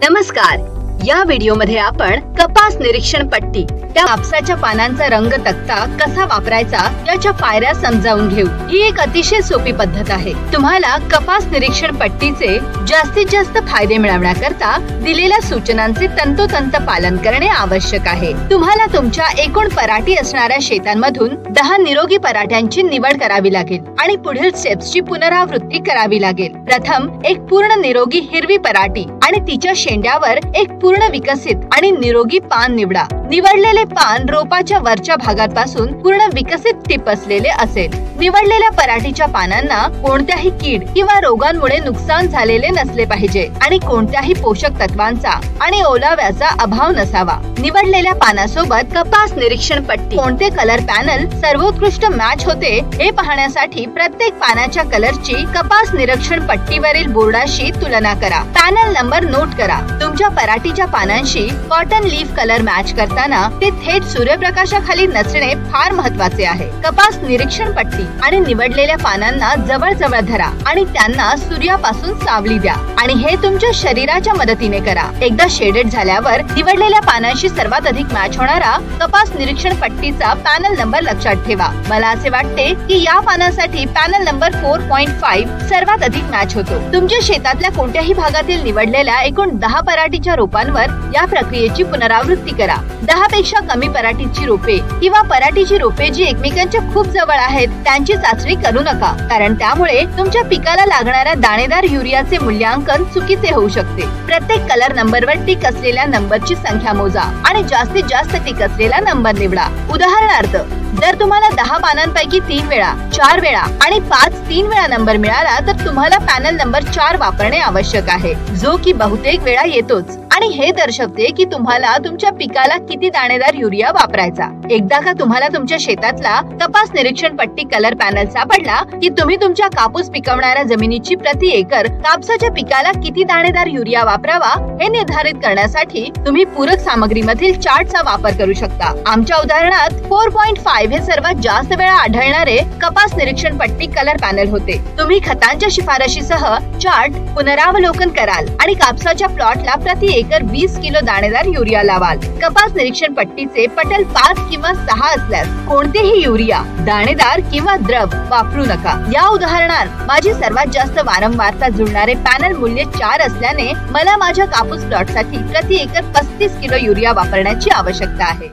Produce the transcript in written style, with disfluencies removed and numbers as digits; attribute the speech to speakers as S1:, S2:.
S1: नमस्कार, या व्हिडिओमध्ये आपण कपास निरीक्षण पट्टी त्या कापसाच्या पानांचा रंग तक्ता कसा वापरायचा याच्या पायऱ्या समजावून घेऊ। ही एक अतिशय सोपी पद्धत आहे। तुम्हाला कपास निरीक्षण पट्टीचे जास्तीत जास्त फायदे मिळवण्याकरता दिलेल्या सूचनांचे तंतोतंत पालन करणे आवश्यक आहे। तुम्हाला तुमच्या एकूण पराठी असणाऱ्या शेतांमधून 10 निरोगी पराठ्यांची निवड करावी लागेल आणि पुढील स्टेप्सची पुनरावृत्ती करावी लागेल। प्रथम एक पूर्ण निरोगी हिरवी पराठी आणि तिच्या शेंड्यावर एक पूर्ण विकसित आणि निरोगी पान निवडा। निवडलेले पान रोपाच्या वरच्या भागापासून पूर्ण विकसित टिप असलेले असेल। निवडलेल्या पराठीच्या पानांना कोणत्याही कीड किंवा रोगांमुळे नुकसान झालेले नसले पाहिजे आणि कोणत्याही पोषक तत्वांचा आणि ओलाव्याचा अभाव नसावा। निवडलेल्या पानासोबत कपास निरीक्षण पट्टी कोणते कलर पॅनल सर्वोत्कृष्ट मॅच होते हे पाहण्यासाठी प्रत्येक पानाच्या कलरची कपास निरीक्षण पट्टीवरील बोर्डाशी तुलना करा। पॅनल नंबर नोट करा। तुमच्या पराठीच्या पानांशी कॉटन लीफ कलर मॅच करताना ते थेट सूर्यप्रकाशाखाली नसणे फार महत्त्वाचे आहे। कपास निरीक्षण पट्टी आणि निवडलेल्या पानांना जवळ जवळ धरा आणि त्यांना सूर्यापासून सावली द्या आणि हे तुमच्या शरीराच्या मदतीने करा। एकदा शेडेड झाल्यावर निवडलेल्या पानांशी सर्वात अधिक मॅच होणारा कपास निरीक्षण पट्टीचा पॅनल नंबर लक्षात ठेवा। मला असे वाटते की या पानासाठी पॅनल नंबर 4.5 सर्वात अधिक मॅच होतो। तुमच्या शेतातल्या कोणत्याही भागातील निवडलेल्या एकूण 10 पराठीच्या रोपांवर या प्रक्रियेची पुनरावृत्ती करा। 10 पेक्षा कमी पराठीची रोपे किंवा पराठीची रोपे जी एकमेकांच्या खूप जवळ आहेत त्यांची चाचणी करू नका, कारण त्यामुळे तुमच्या पिकाला लागणाऱ्या दाणेदार युरियाचे मूल्यांकन चुकीचे होऊ शकते। प्रत्येक कलर नंबरवर टिक असलेल्या नंबरची संख्या मोजा आणि जास्तीत जास्त टिक असलेला नंबर निवडा। उदाहरणार्थ, जर तुम्हाला 10 पानांपैकी 3 वेळा, 4 वेळा आणि 3 वेळा नंबर मिळाला तर तुम्हाला पॅनल नंबर 4 वापरणे आवश्यक आहे, जो की बहुतेक वेळा येतोच आणि हे दर्शवते की तुम्हाला तुमच्या पिकाला किती दाणेदार युरिया वापरायचा। एकदा का तुम्हाला तुमच्या शेतातला कपास निरीक्षण पट्टी कलर पॅनल सापडला की तुम्ही तुमच्या कापूस पिकवणाऱ्या जमिनीची प्रति एकर कापसाच्या पिकाला किती दाणेदार युरिया वापरावा हे निर्धारित करण्यासाठी तुम्ही पूरक सामग्रीमधील चार्टचा वापर करू शकता। आमच्या उदाहरणात 4.5 हे सर्वात जास्त वेळा आढळणारे कपास निरीक्षण पट्टी कलर पॅनल होते। तुम्ही खतांच्या शिफारशीसह चार्ट पुनरावलोकन कराल आणि कापसाच्या प्लॉटला प्रति एकर 20 किलो दाणेदार युरिया लावाल। कपास निरीक्षण पट्टीचे पटल 5 किंवा 6 असल्यास कोणतेही युरिया दाणेदार किंवा द्रव वापरू नका। या उदाहरणात माझी सर्वात जास्त वारंवारता जुळणारे पॅनल मूल्य 4 असल्याने मला माझ्या कापूस प्लॉटसाठी प्रति एकर 35 किलो युरिया वापरण्याची आवश्यकता आहे।